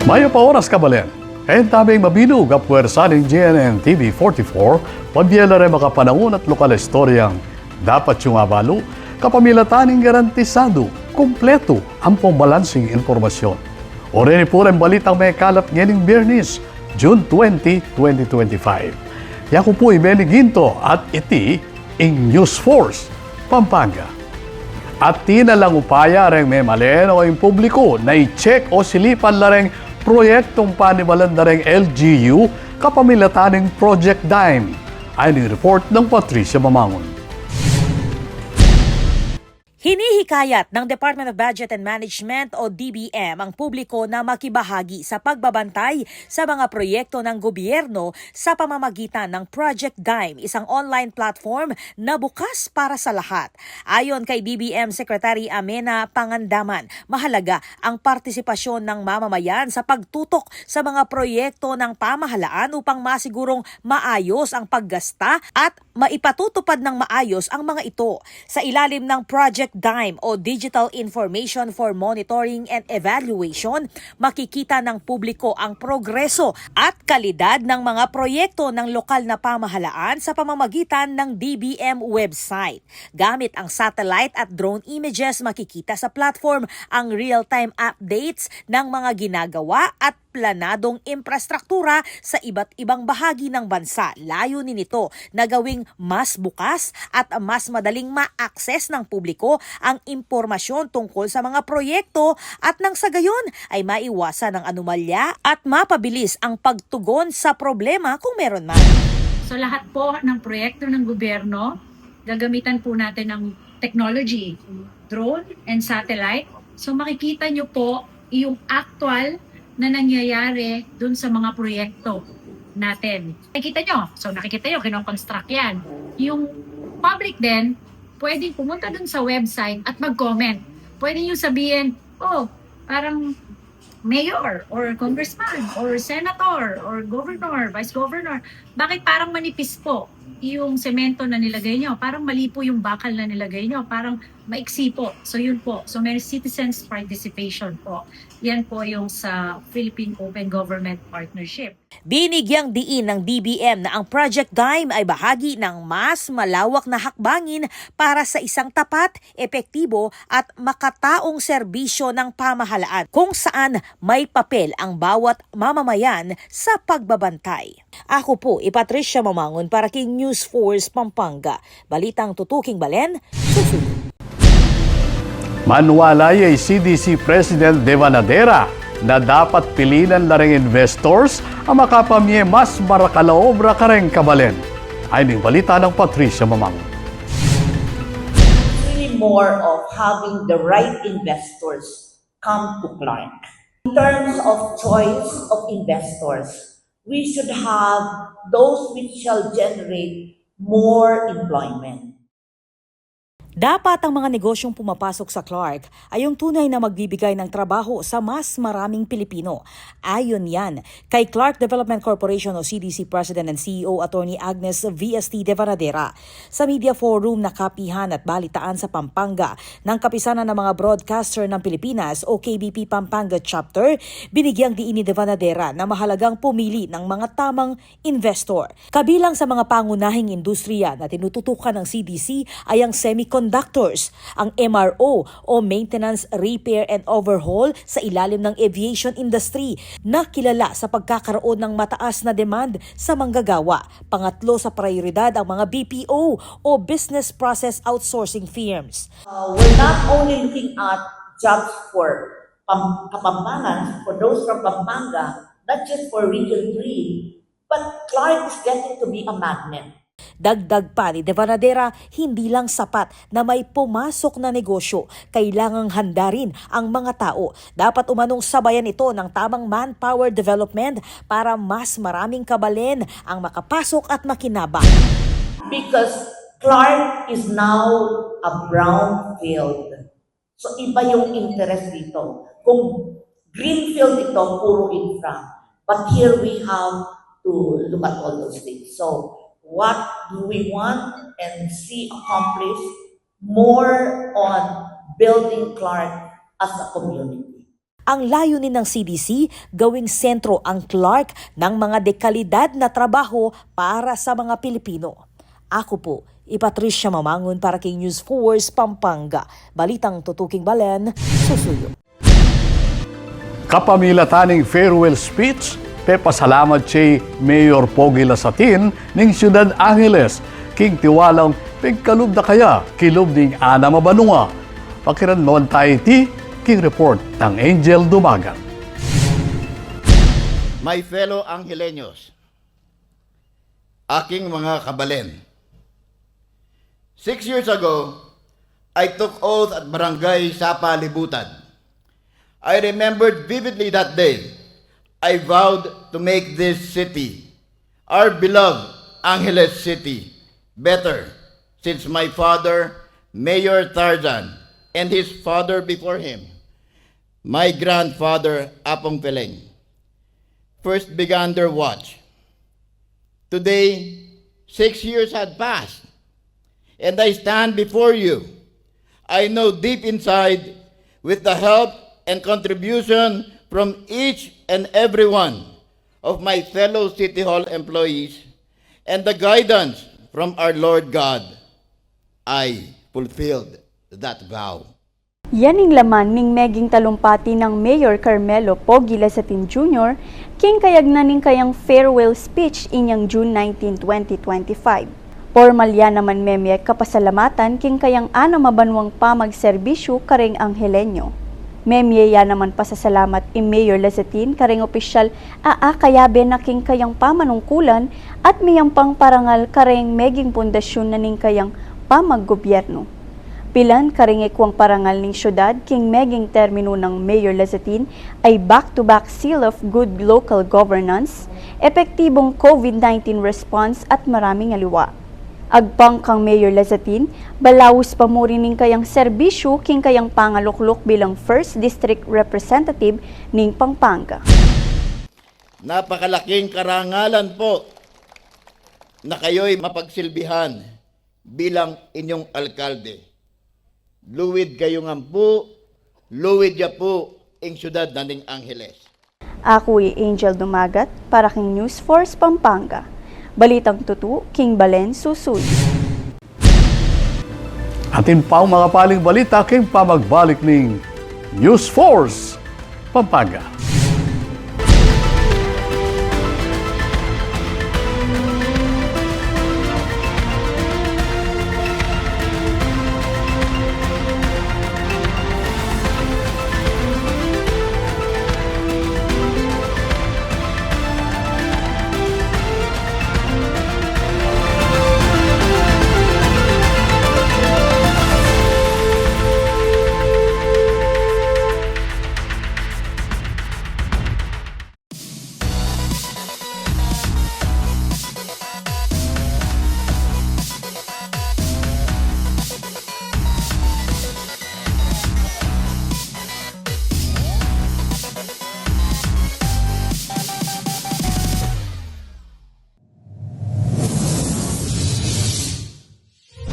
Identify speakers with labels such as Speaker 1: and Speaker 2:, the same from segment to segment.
Speaker 1: Mayo pa oras kabalen. Taming mabilog ang puwersa ng GNN TV 44, pagbiyala rin makapanahon at lokal istoryang dapat yung abalo, kapamilatan ng garantisado, kompleto ang pambalansing informasyon. O rin po rin balitang may kalap ngayon Biyernes, June 20, 2025. Yaku po Ibeli Ginto at iti in News Force, Pampanga. At tinalang upaya rin may malen o yung publiko na i-check o silipan la rin proyektong panimalan na rin LGU kapamilatan ng Project Dime. Ay report ng Patricia Mamangon.
Speaker 2: Hinihikayat ng Department of Budget and Management o DBM ang publiko na makibahagi sa pagbabantay sa mga proyekto ng gobyerno sa pamamagitan ng Project Dime, isang online platform na bukas para sa lahat. Ayon kay DBM Secretary Amena Pangandaman, mahalaga ang partisipasyon ng mamamayan sa pagtutok sa mga proyekto ng pamahalaan upang masigurong maayos ang paggasta at maipatutupad ng maayos ang mga ito. Sa ilalim ng Project Dime o Digital Information for Monitoring and Evaluation, makikita ng publiko ang progreso at kalidad ng mga proyekto ng lokal na pamahalaan sa pamamagitan ng DBM website. Gamit ang satellite at drone images, makikita sa platform ang real-time updates ng mga ginagawa at planadong infrastruktura sa iba't ibang bahagi ng bansa. Layunin nito na gawing mas bukas at mas madaling ma-access ng publiko ang impormasyon tungkol sa mga proyekto at nang sa gayon ay maiwasan ang anomalya at mapabilis ang pagtugon sa problema kung meron man.
Speaker 3: So lahat po ng proyekto ng gobyerno, gagamitan po natin ng technology, drone and satellite. So makikita nyo po yung actual na nangyayari dun sa mga proyekto natin. Nakikita nyo, kinoconstruct yan. Yung public din, pwedeng pumunta dun sa website at mag-comment. Pwede nyo sabihin, parang mayor or congressman or senator or governor, vice governor, bakit parang manipis po yung semento na nilagay nyo? Parang mali po yung bakal na nilagay nyo. Parang maiksi po. So yun po. So may citizens participation po. Yan po yung sa Philippine Open Government Partnership.
Speaker 2: Binigyang diin ng DBM na ang Project Dime ay bahagi ng mas malawak na hakbangin para sa isang tapat, epektibo at makataong serbisyo ng pamahalaan kung saan may papel ang bawat mamamayan sa pagbabantay. Ako po, Patricia Mamangon para King News Force Pampanga. Balitang tutuking balen, susunod.
Speaker 1: Manualay ay CDC President Devanadera na dapat pilinan na rin investors ang makapamye mas marakalaobra ka rin kabalen. Ay ning balita ng Patricia Mamang.
Speaker 4: Really more of having the right investors come to Clark. In terms of choice of investors, we should have those which shall generate more employment.
Speaker 2: Dapat ang mga negosyong pumapasok sa Clark ay yung tunay na magbibigay ng trabaho sa mas maraming Pilipino. Ayon yan kay Clark Development Corporation o CDC President and CEO Attorney Agnes VST Devanadera. Sa media forum na kapihan at balitaan sa Pampanga ng Kapisanan ng mga Broadcaster ng Pilipinas o KBP Pampanga Chapter, binigyang diin ni Devanadera na mahalagang pumili ng mga tamang investor. Kabilang sa mga pangunahing industriya na tinututukan ng CDC ay ang semiconductors, ang MRO o Maintenance, Repair and Overhaul sa ilalim ng aviation industry na kilala sa pagkakaroon ng mataas na demand sa manggagawa. Pangatlo sa prioridad ang mga BPO o Business Process Outsourcing firms.
Speaker 4: We're not only looking at jobs for Kapampangan, for those from Pampanga, not just for Region 3, but Clark is getting to be a magnet.
Speaker 2: Dagdag pa ni Devanadera, hindi lang sapat na may pumasok na negosyo, kailangang handa rin ang mga tao. Dapat umanong sabayan ito ng tamang manpower development para mas maraming kabalen ang makapasok at makinabang.
Speaker 4: Because Clark is now a brownfield. So iba yung interest dito. Kung greenfield ito, puro infra. But here we have to look at all those things. So what do we want and see accomplished more on building Clark as a community?
Speaker 2: Ang layunin ng CDC, gawing sentro ang Clark ng mga dekalidad na trabaho para sa mga Pilipino. Ako po, Patricia Mamangon para kay News 4 Pampanga. Balitang tutuking balen, susuyo.
Speaker 1: Kapamilataning farewell speech, pasalamat si Mayor Pogi Lasatin ng Ciudad Angeles. King tiwalang pagkalub na kaya kilub ning Ana Mabanunga. Pakiran naman tayo King Report ng Angel Dumagan.
Speaker 5: My fellow Angeleños, aking mga kabalen, 6 years ago, I took oath at Barangay Sapa Libutan. I remembered vividly that day. I vowed to make this city, our beloved Angeles City, better since my father, Mayor Tarzan, and his father before him, my grandfather, Apong Peleng, first began their watch. Today, 6 years had passed, and I stand before you. I know deep inside, with the help and contribution from each and every one of my fellow City Hall employees and the guidance from our Lord God, I fulfilled that vow.
Speaker 6: Yan ang laman ning meging talumpati ng Mayor Carmelo Pogi Lasatin Jr. king kayagnaning kayang farewell speech inyang June 19, 2025. Formal yan naman memye kapasalamatan king kayang Ana Mabanwang pa magserbisyo kareng Angeleño. Memye yan naman pasasalamat i Mayor Lasatin kareng opisyal kayabe na king kayang pamanungkulan at miyang pang parangal kareng meging pundasyon na ning kayang pamaggobyerno. Pilan karingikwang parangal ning syudad king meging termino ng Mayor Lasatin ay back-to-back seal of good local governance, epektibong COVID-19 response at maraming aliwa. Agpang kang Mayor Lasatin, balawos pa mo rin ning kayang serbisyo king kayang pangaluklok bilang 1st District Representative ning Pampanga.
Speaker 5: Napakalaking karangalan po na kayo'y mapagsilbihan bilang inyong alkalde. Luwid kayo nga po, luwid ya po ang syudad na ning Angeles.
Speaker 6: Ako'y Angel Dumagat para king News Force Pampanga. Balitang tutu, King Balen Susuy.
Speaker 1: Atin pa ang mga paling balita king pamagbalik ng News Force Pampanga.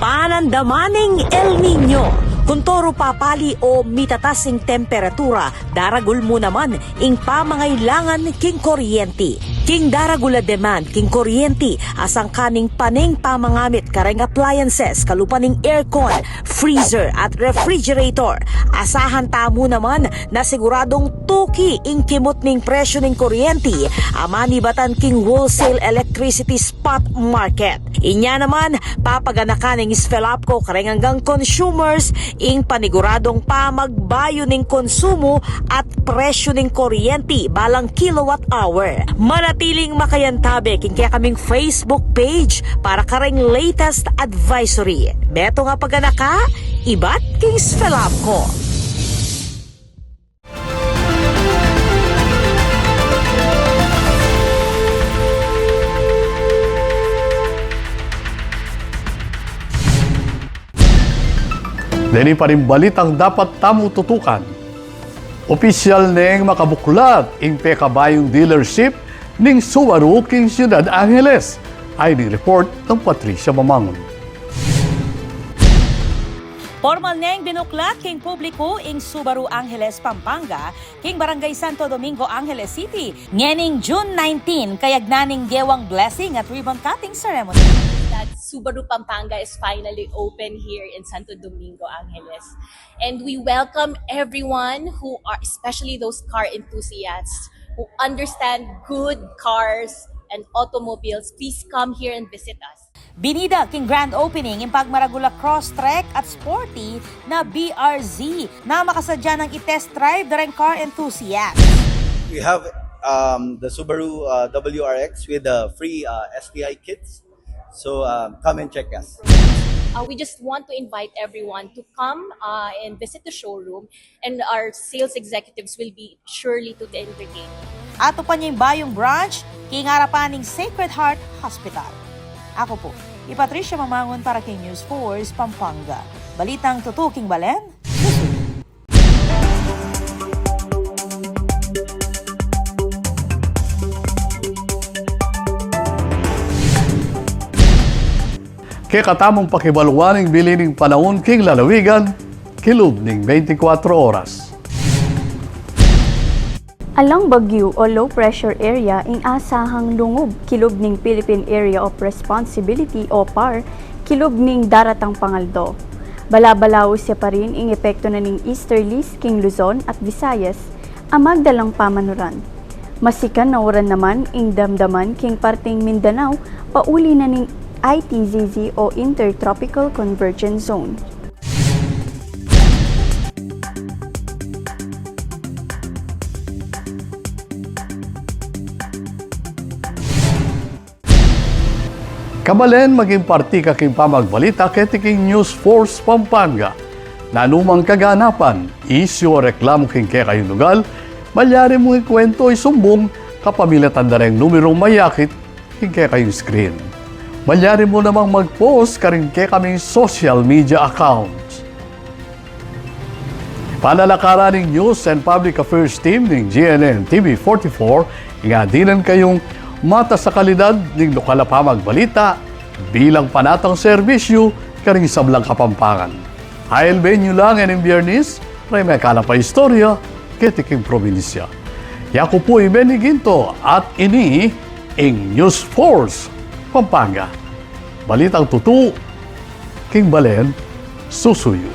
Speaker 2: Panandamaning El Nino. Kung toro papali o mitatasing temperatura, daragul mo naman ing pamangailangan king kuryente. King daragula demand king kuryente asang kaning paning pamangamit kareng appliances kalupaning aircon, freezer at refrigerator. Asahan tamo naman na siguradong tuki ing kimot ning presyo ning kuryente amani batan king wholesale electricity spot market. Inya naman papaganakan ning Sfelapco kareng hanggang consumers ing paniguradong pamagbayo ning konsumo at presyo ning kuryente balang kilowatt hour. Manatiling makayantabe king kaya kaming Facebook page para kareng latest advisory. Beto nga paganaka, ibat king Sfelapco.
Speaker 1: Dini pa rin balitang dapat tamo tutukan. Opisyal neng makabuklat ing pekabayong dealership ning Subaru king Ciudad Angeles. Ay ni report ng Patricia Mamangon.
Speaker 2: Formal neng binuklat king publiko ing Subaru Angeles, Pampanga, king Barangay Santo Domingo, Angeles City, ngening June 19, kayagnaning gewang blessing at ribbon cutting ceremony.
Speaker 7: That Subaru Pampanga is finally open here in Santo Domingo, Angeles. And we welcome everyone who are, especially those car enthusiasts who understand good cars and automobiles. Please come here and visit us.
Speaker 2: Binida king grand opening yung pagmaragula cross-trek at sporty na BRZ na makasadya ng i-test drive dareng car enthusiast.
Speaker 8: We have the Subaru WRX with the free STI kits. So come and check us.
Speaker 7: We just want to invite everyone to come and visit the showroom, and our sales executives will be surely to entertain.
Speaker 2: Ato pa niya yung bayong branch king harapan ng Sacred Heart Hospital. Ako po, Patricia Mamangon para kay News 4 Pampanga. Balitang tutuking Balen.
Speaker 1: Kaya katamong pakibaluaning bilining panahon king lalawigan, kilog ning 24 oras.
Speaker 6: Alang bagyo o low pressure area ing asahang lungub kilog ning Philippine Area of Responsibility o PAR kilog ning daratang pangaldo. Balabalaw siya pa rin ing epekto na ning easterlies king Luzon at Visayas amag dalang pamanuran. Masikan na oran naman ing damdaman king parting Mindanao pauli na ning ITZZ o Intertropical Convergence Zone.
Speaker 1: Kabalen maging parti kaking pamagbalita ketiking News Force Pampanga. Nanumang kaganapan, isyo o reklamo king kaya kayong lugal, malyari mong ikwento isumbong kapamilatan na rin numerong mayakit king kaya kayong screen. Malyari mo namang mag-post ka rin kaya kaming social media accounts. Panalakaran ng News and Public Affairs Team ng GNN TV44, ingadinan kayong mata sa kalidad ng lokal na pamagbalita bilang panatang serbisyo karing sablang Kapampangan. Hailben nyo lang ng Biyernes, may kalapa istorya, ketiking probinsya. Yaku po Benny Ginto at ini ing News Force Pampanga. Balitang tutu, king Balen, susuyo.